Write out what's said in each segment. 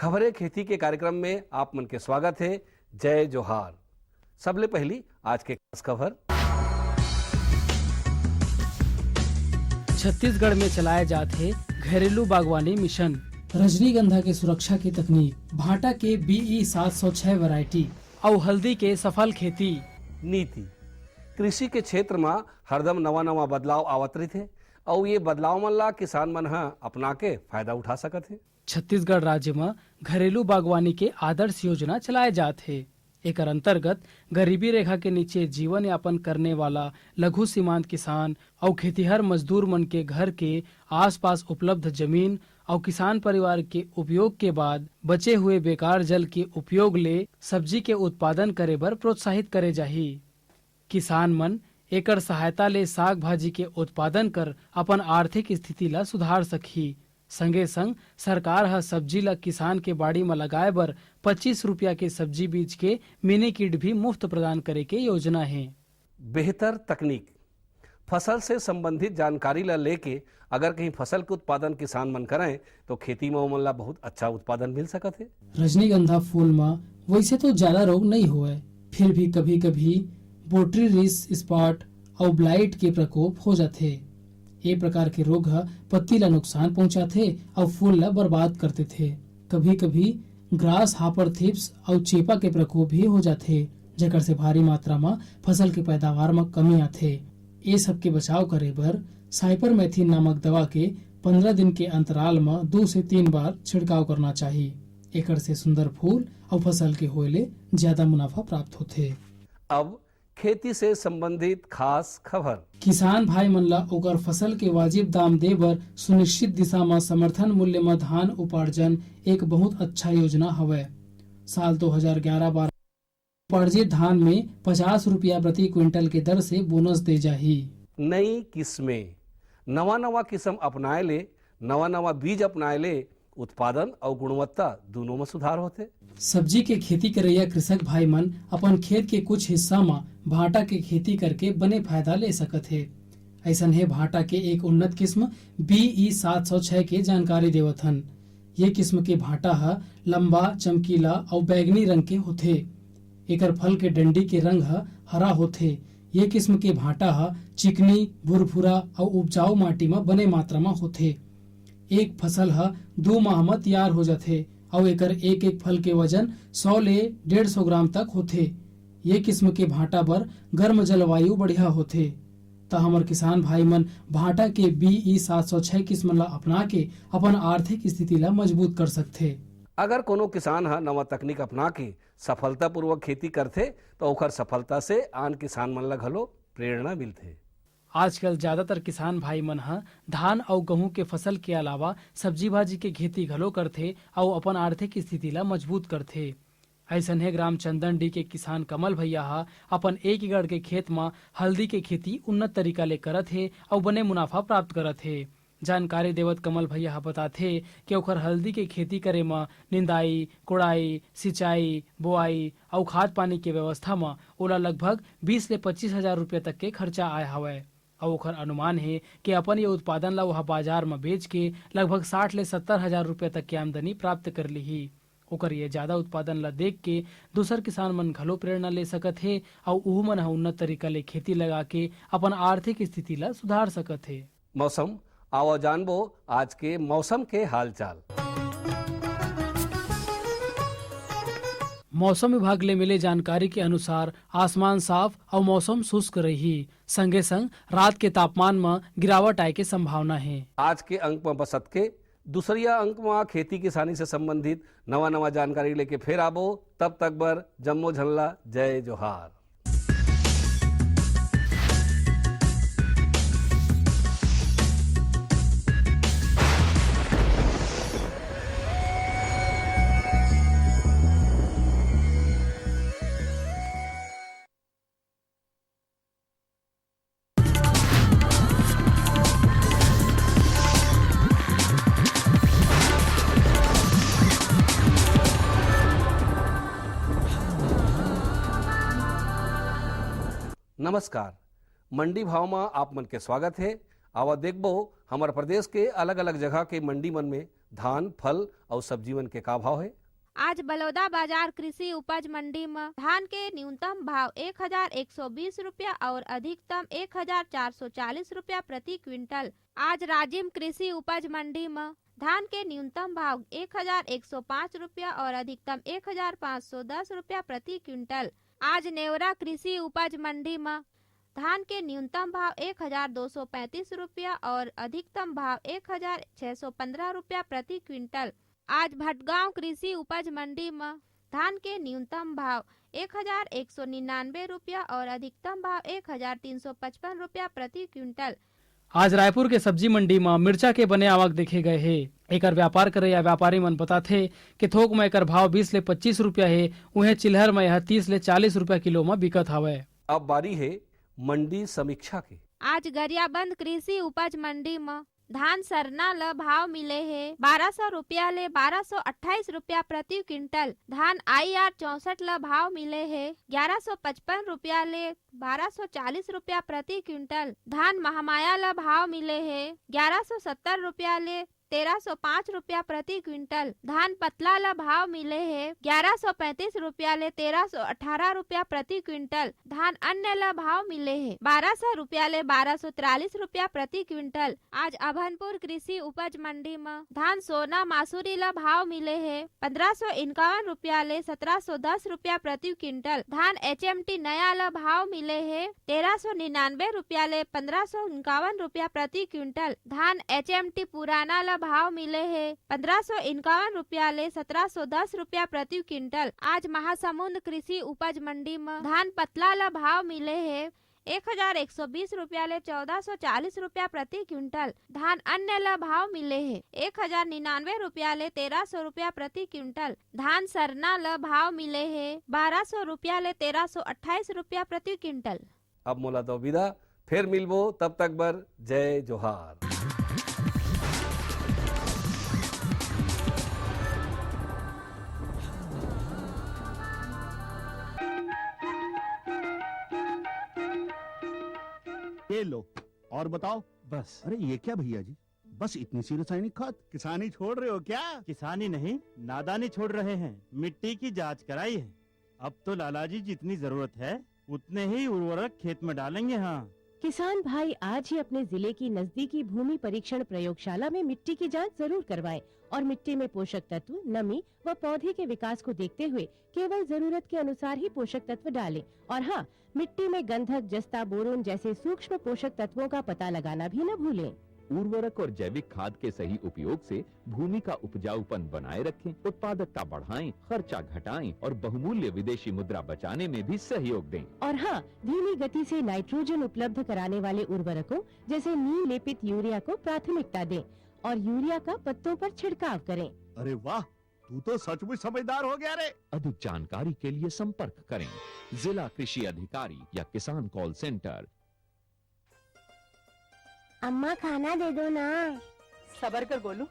खबरें खेती के कार्यक्रम में आप मन के स्वागत है। जय जोहार। सबले पहली आज के खास खबर। छत्तीसगढ़ में चलाए जाते घरेलू बागवानी मिशन। रजनीगंधा के सुरक्षा की तकनीक, भाटा के BE 706 वैरायटी और हल्दी के सफल खेती। नीति कृषि के क्षेत्र में हरदम नवा नवा बदलाव आवत रही और ये बदलाव मन ला किसान मन ह अपना के फायदा उठा सकत है। छत्तीसगढ़ राज्य में घरेलू बागवानी के आदर्श योजना चलाए जाते। एकर अंतर्गत गरीबी रेखा के नीचे जीवन यापन करने वाला लघु सीमांत किसान और खेतीहर मजदूर मन के घर के आसपास उपलब्ध जमीन और किसान परिवार के उपयोग के बाद बचे हुए बेकार जल के उपयोग ले सब्जी के उत्पादन करे बर प्रोत्साहित करे जाही। किसान मन एकर सहायता ले साग भाजी के उत्पादन कर अपन आर्थिक स्थिति ला सुधार सकही। संगे संग सरकार ह सब्जी ला किसान के बाड़ी में लगाए बर 25 रुपया के सब्जी बीज के मिनी किट भी मुफ्त प्रदान करे के योजना है। बेहतर तकनीक फसल से संबंधित जानकारी ला लेके अगर कहीं फसल के उत्पादन किसान मन करें तो खेती में ओमन ला बहुत अच्छा उत्पादन मिल सकत है। रजनीगंधा फूल में वैसे तो ज्यादा रोग नहीं हुए, फिर भी कभी कभी बोट्रीरिस स्पॉट और ब्लाइट के प्रकोप हो जाते। ये प्रकार के रोग पत्ती ला नुकसान पहुंचाते और फूल ला बर्बाद करते थे। कभी कभी ग्रास हापर थिप्स और चेपा के प्रकोप भी हो जाते, जेकर से भारी मात्रा में फसल के पैदावार में कमी आथे। ये सब के बचाव करे बर साइपरमेथ्रिन नामक दवा के 15 दिन के अंतराल में 2 से 3 बार छिड़काव करना चाहिए। एकर से सुंदर फूल और फसल के होले ज्यादा मुनाफा प्राप्त होते। अब खेती से संबंधित खास खबर। किसान भाई मन ला ओकर फसल के वाजिब दाम दे बर सुनिश्चित दिशा में समर्थन मूल्य में धान उपार्जन एक बहुत अच्छा योजना हवय। साल 2011-12 उपार्जित धान में 50 रुपया प्रति क्विंटल के दर से बोनस दे जाही। नई किस्में नवा नवा किस्म अपनाए ले, नवा नवा बीज अपनाए ले उत्पादन और गुणवत्ता दोनों में सुधार होते। सब्जी के खेती करैया कृषक भाई मन अपन खेत के कुछ हिस्सा में भाटा के खेती करके बने फायदा ले सकत है। ऐसन है भाटा के एक उन्नत किस्म BE 706 के जानकारी देवत हन। ये किस्म के भाटा है लंबा, चमकीला और बैगनी रंग के होते। एकर फल के डंडी के रंग है हरा होते। ये किस्म के भाटा है चिकनी, भुरभुरा और उपजाऊ माटी में बने मात्रा में होते। एक फसल है 2 माह में तैयार हो जाते और एकर एक एक फल के वजन 100 ले 150 ग्राम तक होते। ये किस्म के भाटा बर गर्म जलवायु बढ़िया होते। त हमर किसान भाई मन भाटा के BE 706 किस्म ला अपना के अपन आर्थिक स्थिति ला मजबूत कर सकते। अगर कोनो किसान है नवा तकनीक अपना के सफलता पूर्वक खेती करते तो ओकर सफलता से आन किसान मन ला घलो प्रेरणा मिलते। आजकल ज्यादातर किसान भाई मन ह धान और गेहूं के फसल के अलावा सब्जी भाजी के खेती घलो करथे और अपन आर्थिक स्थिति ला मजबूत करथे। ऐसन है ग्राम चंदनडी के किसान कमल भैया हा अपन 1 एकड़ के खेत में हल्दी के खेती उन्नत तरीका ले करत है और बने मुनाफा प्राप्त करत है। जानकारी देवत कमल भैया बताथे कि ओखर हल्दी के खेती करे में निंदाई, कोड़ाई, सिंचाई, बोआई और खाद पानी के व्यवस्था में ओला लगभग 20 ले 25 हजार रुपये तक के खर्चा आए हवय। और ओखर अनुमान है कि अपन ये उत्पादन ला वह बाजार में बेच के लगभग 60 ले 70 हजार रुपये तक की आमदनी प्राप्त कर ली। ओकर ये ज्यादा उत्पादन ला देख के दूसर किसान मन घलो प्रेरणा ले सकत है और उहू मन उन्नत तरीका ले खेती लगा के अपन आर्थिक स्थिति ला सुधार सकत है। मौसम आओ जानबो आज के मौसम के हालचाल। मौसम विभाग ले मिले जानकारी के अनुसार आसमान साफ और मौसम शुष्क रही। संगे संग रात के तापमान में गिरावट आए के संभावना है। आज के अंक में बसत के दूसरिया अंक में खेती किसानी से संबंधित नवा नवा जानकारी लेके फिर आबो। तब तक बर जम्मो झल्ला जय जोहार। नमस्कार, मंडी भाव में आप मन के स्वागत है। आवा देखबो हमारे प्रदेश के अलग अलग जगह के मंडी मन में धान, फल और सब्जीवन के का भाव है? आज बलौदा बाजार कृषि उपज मंडी में धान के न्यूनतम भाव 1120 रुपया और अधिकतम 1440 रुपया प्रति क्विंटल। आज राजिम कृषि उपज मंडी में धान के न्यूनतम भाव 1105 रुपया और अधिकतम 1510 रुपया प्रति क्विंटल। आज नेवरा कृषि उपज मंडी में धान के न्यूनतम भाव 1235 रुपया और अधिकतम भाव 1615 रुपया प्रति क्विंटल। आज भटगांव कृषि उपज मंडी में धान के न्यूनतम भाव 1199 रुपया और अधिकतम भाव 1355 रुपया प्रति क्विंटल। आज रायपुर के सब्जी मंडी में मिर्चा के बने आवक देखे गए है। एकर व्यापार करे या व्यापारी मन बताथे कि थोक में एकर भाव 20 ले 25 रुपया है, उहे चिल्हर में यह 30 ले 40 रुपया किलो में बिकत हवे। अब बारी है मंडी समीक्षा के। आज गरियाबंद कृषि उपज मंडी में धान सरना ल भाव मिले है 1200 रुपया ले 1228 रुपया प्रति क्विंटल। धान IR 64 ल भाव मिले है 1155 रुपया ले 1240 रुपया प्रति क्विंटल। धान महामाया ल भाव मिले है 1170 रुपया ले 1305 रुपया प्रति क्विंटल। धान पतला ल भाव मिले है 1135 रुपया ले 1318 रुपया प्रति क्विंटल। धान अन्य ल भाव मिले है 1200 रुपया ले 1243 रुपया प्रति क्विंटल। आज अभनपुर कृषि उपज मंडी में धान सोना मासूरी ल भाव मिले है 1551 रुपया ले 1710 रुपया प्रति क्विंटल। धान HMT नया ल भाव मिले है 1399 रुपया ले 1551 रुपया प्रति क्विंटल। धान HMT पुराना ल भाव मिले है 1551 रुपया ले 1710 रुपया प्रति क्विंटल। आज महासमुंद कृषि उपज मंडी में धान पतला ल भाव मिले है 1120 रुपया ले 1440 रुपया प्रति क्विंटल। धान अन्य ल भाव मिले है 1099 रुपया ले 1300 रुपया प्रति क्विंटल। धान सरना ल भाव मिले है 1200 रुपया ले 1328 रुपया प्रति क्विंटल। अब मोला दो विदा, फिर मिलबो, तब तक बर जय जोहार। ये लो और बताओ। बस। अरे ये क्या भैया जी, बस इतनी सी रासायनिक खाद? किसानी छोड़ रहे हो क्या? किसानी नहीं, नादानी छोड़ रहे हैं। मिट्टी की जांच कराई है। अब तो लालाजी जितनी जरूरत है उतने ही उर्वरक खेत में डालेंगे। हाँ, किसान भाई आज ही अपने जिले की नजदीकी भूमि परीक्षण प्रयोगशाला में मिट्टी की जांच जरूर करवाएं और मिट्टी में पोषक तत्व, नमी व पौधे के विकास को देखते हुए केवल जरूरत के अनुसार ही पोषक तत्व डालें। और हाँ, मिट्टी में गंधक, जस्ता, बोरोन जैसे सूक्ष्म पोषक तत्वों का पता लगाना भी न भूलें। उर्वरक और जैविक खाद के सही उपयोग से भूमि का उपजाऊपन बनाए रखें, उत्पादकता बढ़ाएं, खर्चा घटाएं और बहुमूल्य विदेशी मुद्रा बचाने में भी सहयोग दें। और हाँ, धीमी गति से नाइट्रोजन उपलब्ध कराने वाले उर्वरकों जैसे नीम लेपित यूरिया को प्राथमिकता दें और यूरिया का पत्तों पर छिड़काव करें। अरे वाह, तू तो सचमुच समझदार हो गया रे। अधिक जानकारी के लिए संपर्क करें जिला कृषि अधिकारी या किसान कॉल सेंटर। अम्मा खाना दे दो ना। सबर कर गोलू,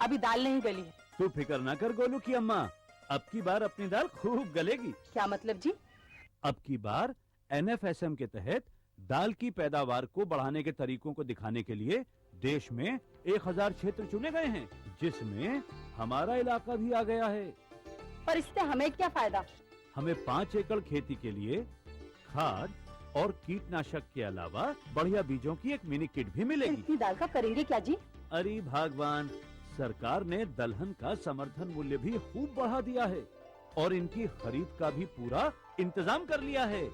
अभी दाल नहीं गली है। तू फिक्र ना कर गोलू की अम्मा, अब की बार अपनी दाल खूब गलेगी। क्या मतलब जी? अब की बार NFSM के तहत दाल की पैदावार को बढ़ाने के तरीकों को दिखाने के लिए देश में 1000 क्षेत्र चुने गए हैं, जिसमें हमारा इलाका भी आ गया है। पर इससे हमें क्या फायदा? हमें 5 एकड़ खेती के लिए खाद और कीटनाशक के अलावा बढ़िया बीजों की एक मिनी किट भी मिलेगी। इतनी दाल का करेंगे क्या जी? अरे भगवान, सरकार ने दलहन का समर्थन मूल्य भी खूब बढ़ा दिया है और इनकी खरीद का भी पूरा इंतजाम कर लिया है।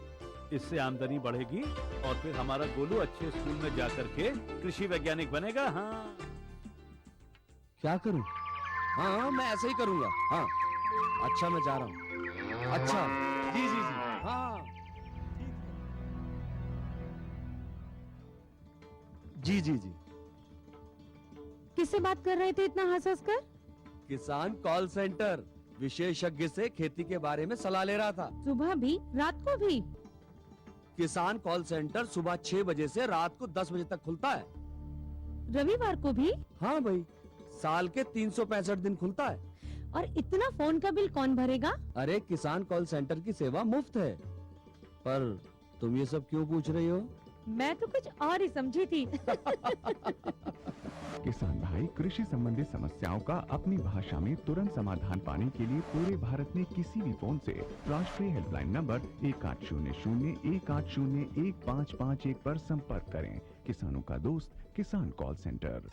इससे आमदनी बढ़ेगी और फिर हमारा गोलू अच्छे स्कूल में जाकर के कृषि वैज्ञानिक बनेगा। हाँ, क्या करूं? हाँ, मैं ऐसे ही करूंगा। हाँ, अच्छा, मैं जा रहा हूँ। अच्छा, जी जी जी, हाँ, जी जी जी। किससे बात कर रहे थे इतना हंस कर? किसान कॉल सेंटर, विशेषज्ञ से खेती के बारे में सलाह ले रहा था। सुबह भी, रात को भी? किसान कॉल सेंटर सुबह 6 बजे से रात को 10 बजे तक खुलता है। रविवार को भी? हाँ भाई, साल के 365 दिन खुलता है। और इतना फोन का बिल कौन भरेगा? अरे, किसान कॉल सेंटर की सेवा मुफ्त है। पर तुम ये सब क्यों पूछ रही हो? मैं तो कुछ और ही समझी थी। किसान भाई कृषि संबंधी समस्याओं का अपनी भाषा में तुरंत समाधान पाने के लिए पूरे भारत में किसी भी फोन से राष्ट्रीय हेल्पलाइन नंबर 1800-180-1551 पर संपर्क करें। किसानों का दोस्त किसान कॉल सेंटर।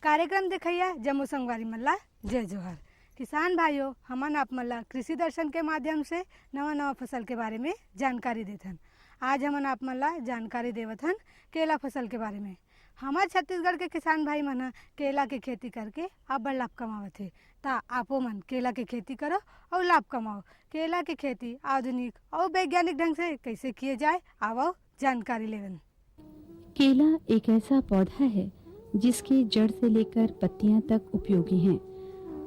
कार्यक्रम देखिए जम्मू संगवारी मल्ला जय जोहर। किसान भाइयों, हमन आप मल्ला कृषि दर्शन के माध्यम से नवा नवा फसल के बारे में जानकारी देथन। आज हमन आप मल्ला जानकारी देवथन केला फसल के बारे में। हमारे छत्तीसगढ़ के किसान भाई मन केला के खेती करके अब्बड़ लाभ कमावत है। ता आपो मन केला के खेती करो और लाभ कमाओ। केला के खेती आधुनिक और वैज्ञानिक ढंग से कैसे किए जाए, आओ जानकारी लेवन। केला एक ऐसा पौधा है जिसकी जड़ से लेकर पत्तियां तक उपयोगी हैं।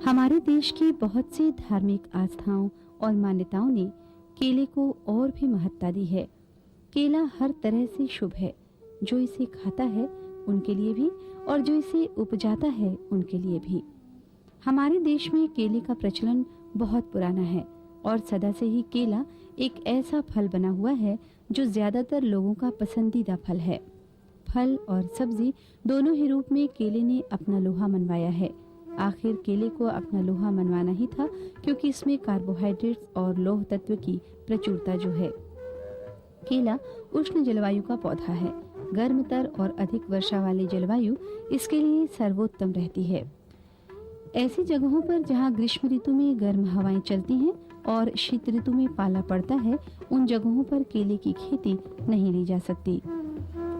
हमारे देश की बहुत सी धार्मिक आस्थाओं और मान्यताओं ने केले को और भी महत्ता दी है। केला हर तरह से शुभ है। जो इसे खाता है उनके लिए भी और जो इसे उपजाता है उनके लिए भी। हमारे देश में केले का प्रचलन बहुत पुराना है और सदा से ही केला एक ऐसा फल बना हुआ है जो ज्यादातर लोगों का पसंदीदा फल है। फल और सब्जी दोनों ही रूप में केले ने अपना लोहा मनवाया है। आखिर केले को अपना लोहा मनवाना ही था क्योंकि इसमें कार्बोहाइड्रेट्स और लौह तत्व की प्रचुरता जो है। केला उष्ण जलवायु का पौधा है। गर्मतर और अधिक वर्षा वाली जलवायु इसके लिए सर्वोत्तम रहती है। ऐसी जगहों पर जहां ग्रीष्म ऋतु में गर्म हवाएं चलती हैं और शीत ऋतु में पाला पड़ता है, उन जगहों पर केले की खेती नहीं ली जा सकती।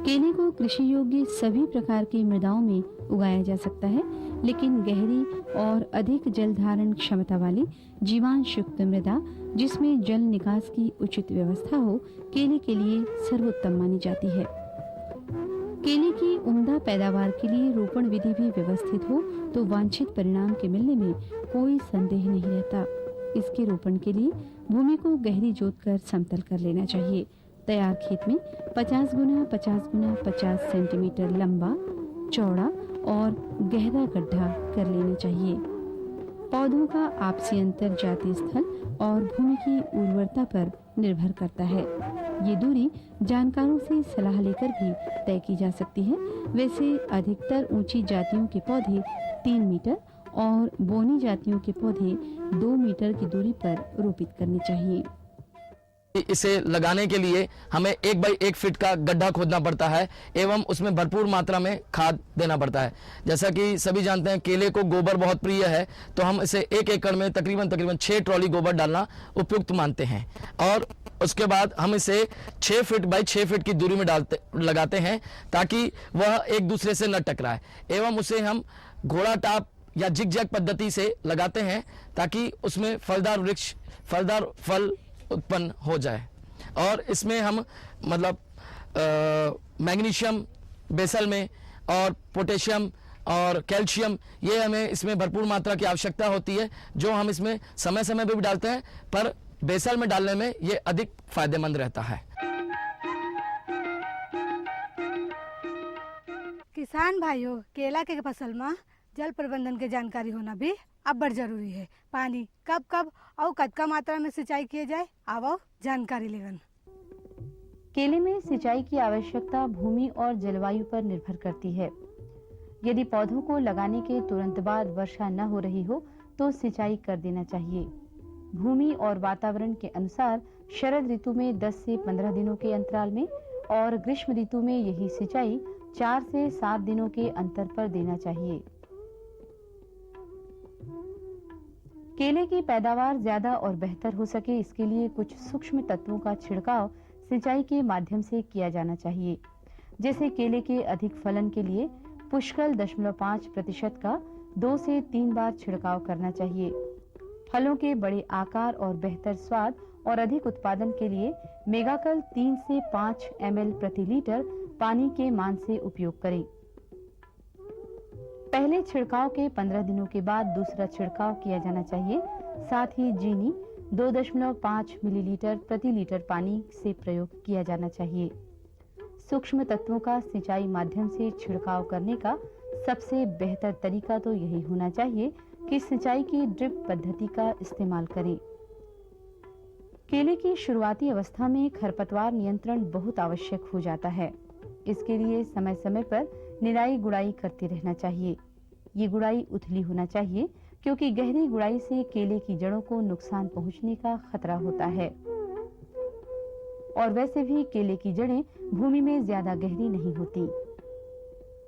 केले को कृषि योग्य सभी प्रकार की मृदाओं में उगाया जा सकता है, लेकिन गहरी और अधिक जल धारण क्षमता वाली जीवांश युक्त मृदा जिसमें जल निकास की उचित व्यवस्था हो, केले के लिए सर्वोत्तम मानी जाती है। केले की उम्दा पैदावार के लिए रोपण विधि भी व्यवस्थित हो तो वांछित परिणाम के मिलने में कोई संदेह नहीं रहता। इसके रोपण के लिए भूमि को गहरी जोतकर समतल कर लेना चाहिए। तैयार खेत में 50 गुना 50 गुना 50 सेंटीमीटर लंबा, चौड़ा और गहरा गड्ढा कर लेना चाहिए। पौधों का आपसी अंतर जाति स्थल और भूमि की उर्वरता पर निर्भर करता है। ये दूरी जानकारों से सलाह लेकर भी तय की जा सकती है। वैसे अधिकतर ऊंची जातियों के पौधे 3 मीटर और बोनी जातियों के पौधे 2 मीटर की दूरी पर रोपित करने चाहिए। इसे लगाने के लिए हमें 1 बाई 1 फीट का गड्ढा खोदना पड़ता है एवं उसमें भरपूर मात्रा में खाद देना पड़ता है। जैसा कि सभी जानते हैं केले को गोबर बहुत प्रिय है, तो हम इसे 1 एकड़ में तकरीबन 6 ट्रॉली गोबर डालना उपयुक्त मानते हैं। और उसके बाद हम इसे 6 फीट बाई 6 फीट की दूरी में लगाते हैं ताकि वह एक दूसरे से न टकराए। एवं उसे हम घोड़ा टाप या जिगजैग पद्धति से लगाते हैं ताकि उसमें फलदार फल उत्पन्न हो जाए। और इसमें हम मतलब मैग्नीशियम बेसल में और पोटेशियम और कैल्शियम, ये हमें इसमें भरपूर मात्रा की आवश्यकता होती है, जो हम इसमें समय समय पर भी डालते हैं, पर बेसल में डालने में ये अधिक फायदेमंद रहता है। किसान भाइयों, केला के फसल में जल प्रबंधन के जानकारी होना भी अब्बड़ जरूरी है। पानी कब कब और कतका मात्रा में सिंचाई किए जाए, आओ जानकारी लेवन। केले में सिंचाई की आवश्यकता भूमि और जलवायु पर निर्भर करती है। यदि पौधों को लगाने के तुरंत बाद वर्षा न हो रही हो तो सिंचाई कर देना चाहिए। भूमि और वातावरण के अनुसार शरद ऋतु में 10 से 15 दिनों के अंतराल में और ग्रीष्म ऋतु में यही सिंचाई 4 से 7 दिनों के अंतर पर देना चाहिए। केले की पैदावार ज्यादा और बेहतर हो सके, इसके लिए कुछ सूक्ष्म तत्वों का छिड़काव सिंचाई के माध्यम से किया जाना चाहिए। जैसे केले के अधिक फलन के लिए पुष्कल 0.5% का 2 से 3 बार छिड़काव करना चाहिए। फलों के बड़े आकार और बेहतर स्वाद और अधिक उत्पादन के लिए मेगाकल 3 से 5 ml प्रति लीटर पानी के मान से उपयोग करें। पहले छिड़काव के 15 दिनों के बाद दूसरा छिड़काव किया जाना चाहिए। साथ ही जीनी 2.5 मिलीलीटर प्रति लीटर पानी से प्रयोग किया जाना चाहिए। सूक्ष्म तत्वों का सिंचाई माध्यम से छिड़काव करने का सबसे बेहतर तरीका तो यही होना चाहिए कि सिंचाई की ड्रिप पद्धति का इस्तेमाल करें। केले की शुरुआती अवस्था में खरपतवार नियंत्रण बहुत आवश्यक हो जाता है। इसके लिए समय समय पर निराई गुड़ाई करते रहना चाहिए। ये गुड़ाई उथली होना चाहिए क्योंकि गहरी गुड़ाई से केले की जड़ों को नुकसान पहुंचने का खतरा होता है। और वैसे भी केले की जड़ें भूमि में ज्यादा गहरी नहीं होती।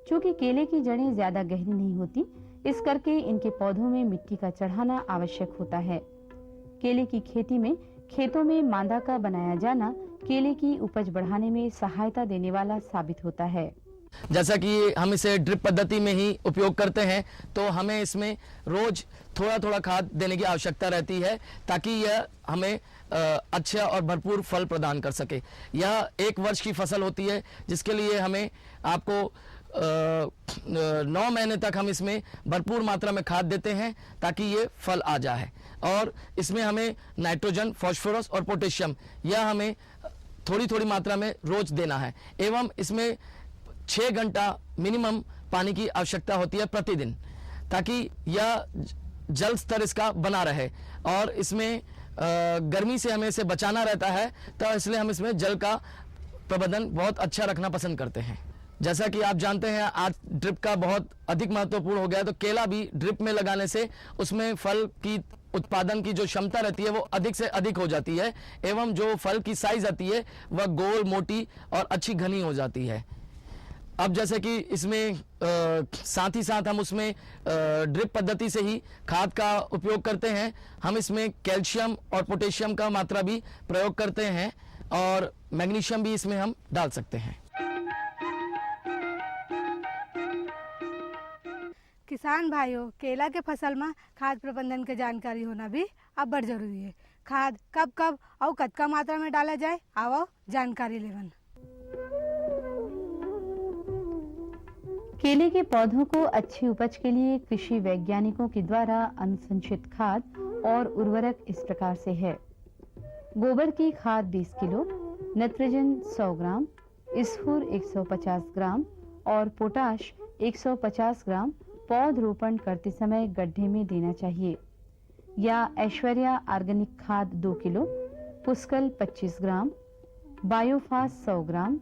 चूंकि केले की जड़ें ज्यादा गहरी नहीं होती, इस करके इनके पौधों में मिट्टी का चढ़ाना आवश्यक होता है। केले की खेती में खेतों में मांदा का बनाया जाना केले की उपज बढ़ाने में सहायता देने वाला साबित होता है। जैसा कि हम इसे ड्रिप पद्धति में ही उपयोग करते हैं, तो हमें इसमें रोज थोड़ा थोड़ा खाद देने की आवश्यकता रहती है ताकि यह हमें अच्छा और भरपूर फल प्रदान कर सके। यह 1 वर्ष की फसल होती है, जिसके लिए हमें आपको 9 महीने तक हम इसमें भरपूर मात्रा में खाद देते हैं ताकि ये फल आ जाए। और इसमें हमें नाइट्रोजन, फास्फोरस और पोटेशियम यह हमें थोड़ी थोड़ी मात्रा में रोज देना है। एवं इसमें 6 घंटा मिनिमम पानी की आवश्यकता होती है प्रतिदिन, ताकि यह जल स्तर इसका बना रहे। और इसमें गर्मी से हमें इसे बचाना रहता है, तो इसलिए हम इसमें जल का प्रबंधन बहुत अच्छा रखना पसंद करते हैं। जैसा कि आप जानते हैं, आज ड्रिप का बहुत अधिक महत्वपूर्ण हो गया है, तो केला भी ड्रिप में लगाने से उसमें फल की उत्पादन की जो क्षमता रहती है वो अधिक से अधिक हो जाती है, एवं जो फल की साइज आती है वह गोल, मोटी और अच्छी घनी हो जाती है। अब जैसे कि इसमें साथ ही साथ हम उसमें ड्रिप पद्धति से ही खाद का उपयोग करते हैं। हम इसमें कैल्शियम और पोटेशियम का मात्रा भी प्रयोग करते हैं और मैग्नीशियम भी इसमें हम डाल सकते हैं। किसान भाइयों, केला के फसल में खाद प्रबंधन के जानकारी होना भी अब बड़ जरूरी है। खाद कब कब और कतका मात्रा में डाला जाए, आओ जानकारी लेवन। केले के पौधों को अच्छी उपज के लिए कृषि वैज्ञानिकों के द्वारा अनुशंसित खाद और उर्वरक इस प्रकार से है। गोबर की खाद 20 किलो, नाइट्रोजन 100 ग्राम, स्फूर 150 ग्राम और पोटाश 150 ग्राम पौध रोपण करते समय गड्ढे में देना चाहिए। या ऐश्वर्या ऑर्गेनिक खाद 2 किलो, पुष्कल 25 ग्राम, बायोफास 100 ग्राम,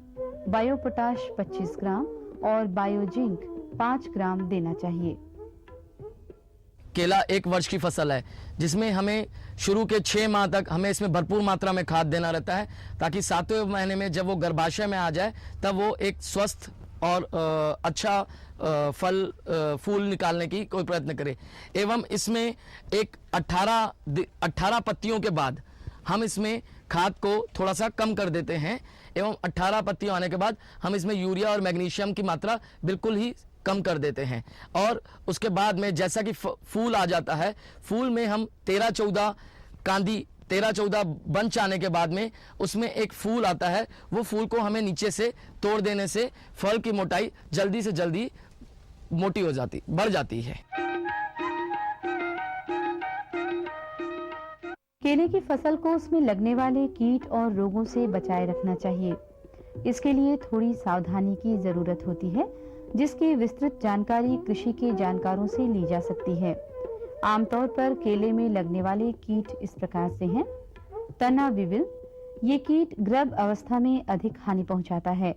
बायोपोटाश 25 ग्राम और बायोजिंक 5 ग्राम देना चाहिए। केला 1 वर्ष की फसल है, जिसमें हमें शुरू के 6 माह तक हमें इसमें भरपूर मात्रा में खाद देना रहता है, ताकि 7वें महीने में जब वो गर्भाशय में आ जाए तब वो एक स्वस्थ और अच्छा फूल निकालने की कोई प्रयत्न करे। एवं इसमें एक 18 पत्तियों के बाद हम इसमें खाद को थोड़ा सा कम कर देते हैं, एवं 18 पत्तियां आने के बाद हम इसमें यूरिया और मैग्नीशियम की मात्रा बिल्कुल ही कम कर देते हैं। और उसके बाद में जैसा कि फूल आ जाता है, फूल में हम 13-14 कांदी 13-14 बंच आने के बाद में उसमें एक फूल आता है। वो फूल को हमें नीचे से तोड़ देने से फल की मोटाई जल्दी से जल्दी मोटी हो जाती, बढ़ जाती है। केले की फसल को उसमें लगने वाले कीट और रोगों से बचाए रखना चाहिए। इसके लिए थोड़ी सावधानी की जरूरत होती है, जिसकी विस्तृत जानकारी कृषि के जानकारों से ली जा सकती है। आमतौर पर केले में लगने वाले कीट इस प्रकार से हैं। तना विविल, ये कीट गर्भ अवस्था में अधिक हानि पहुंचाता है।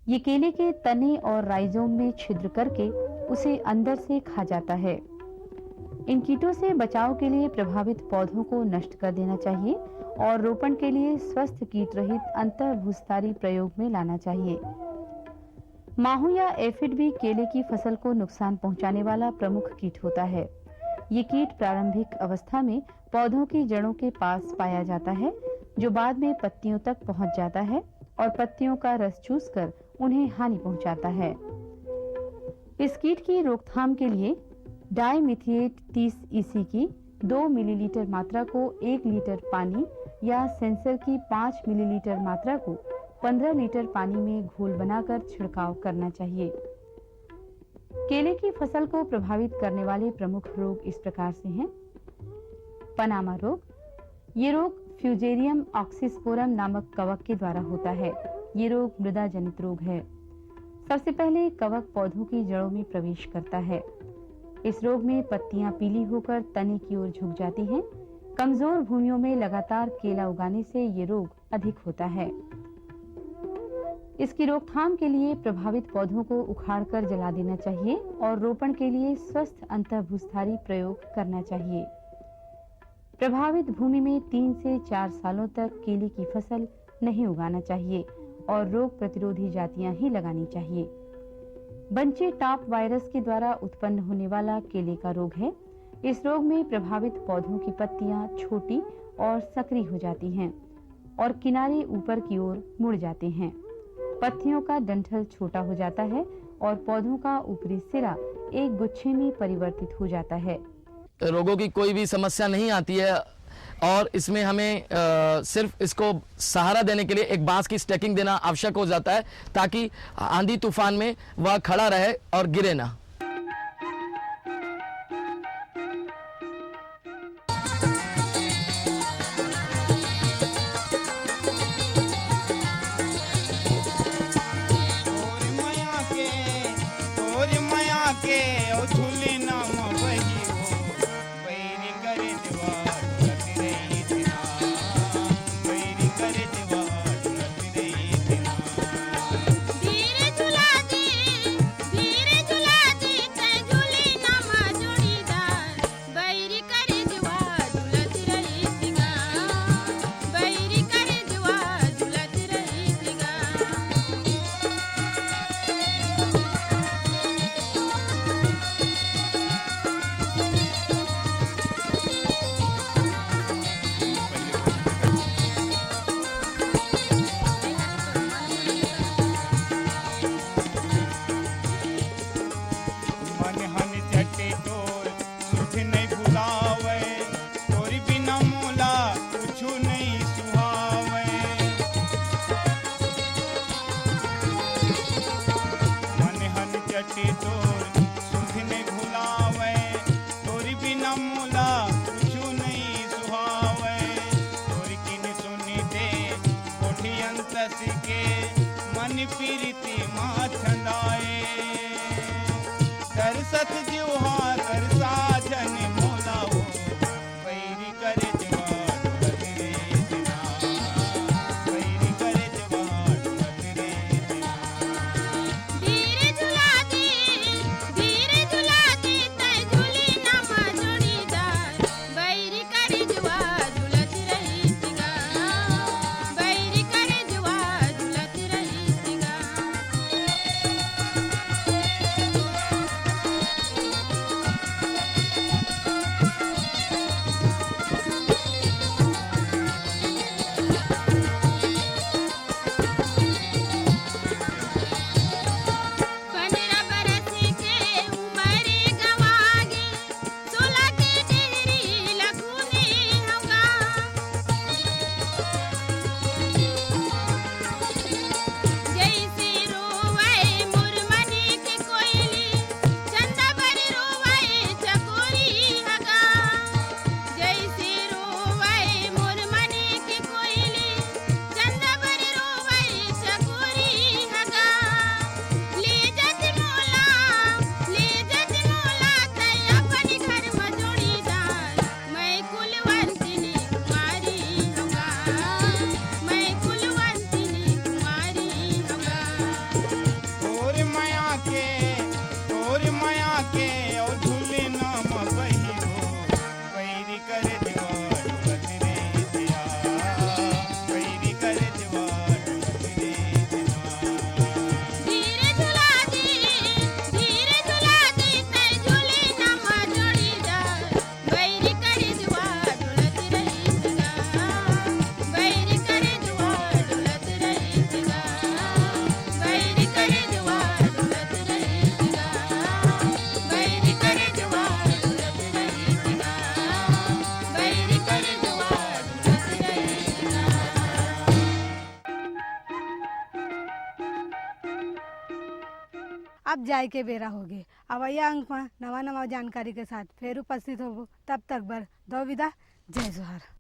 ये केले के तने और राइजोम में छिद्र करके उसे अंदर से खा जाता है। इन कीटों से बचाव के लिए प्रभावित पौधों को नष्ट कर देना चाहिए और रोपण के लिए स्वस्थ कीट रहित अंतर्भूस्थारी प्रयोग में लाना चाहिए। माहू या एफिड भी केले की फसल को नुकसान पहुंचाने वाला प्रमुख कीट होता है। ये कीट प्रारंभिक अवस्था में पौधों की जड़ों के पास पाया जाता है, जो बाद में पत्तियों तक पहुंच जाता है और पत्तियों का रस चूसकर उन्हें हानि पहुंचाता है। इस कीट की रोकथाम के लिए डाइमिथिएट 30 EC की 2 मिलीलीटर मात्रा को 1 लीटर पानी या सेंसर की 5 मिलीलीटर मात्रा को 15 लीटर पानी में घोल बनाकर छिड़काव करना चाहिए। केले की फसल को प्रभावित करने वाले प्रमुख रोग इस प्रकार से हैं। पनामा रोग, ये रोग फ्यूजेरियम ऑक्सीस्पोरम नामक कवक के द्वारा होता है। ये रोग मृदा जनित रोग है। सबसे पहले कवक पौधों की जड़ों में प्रवेश करता है। इस रोग में पत्तियां पीली होकर तने की ओर झुक जाती हैं। कमजोर भूमियों में लगातार केला उगाने से ये रोग अधिक होता है। इसकी रोकथाम के लिए प्रभावित पौधों को उखाड़कर जला देना चाहिए और रोपण के लिए स्वस्थ अंतःभूस्थारी प्रयोग करना चाहिए। प्रभावित भूमि में 3 से 4 सालों तक केले की फसल नहीं उगाना चाहिए और रोग प्रतिरोधी जातियां ही लगानी चाहिए। बंचे टॉप वायरस के द्वारा उत्पन्न होने वाला केले का रोग है। इस रोग में प्रभावित पौधों की पत्तियां छोटी और संकरी हो जाती हैं और किनारे ऊपर की ओर मुड़ जाते हैं। पत्तियों का डंठल छोटा हो जाता है और पौधों का ऊपरी सिरा एक गुच्छे में परिवर्तित हो जाता है। रोगों की कोई भी समस्या नहीं आती है और इसमें हमें सिर्फ इसको सहारा देने के लिए एक बांस की स्टैकिंग देना आवश्यक हो जाता है ताकि आंधी तूफान में वह खड़ा रहे और गिरे ना। अब जाए के बेरा होगे। अवैया अंक में नवा नवा जानकारी के साथ फिर उपस्थित होबो। तब तक बर दो विदा। जय जोहार।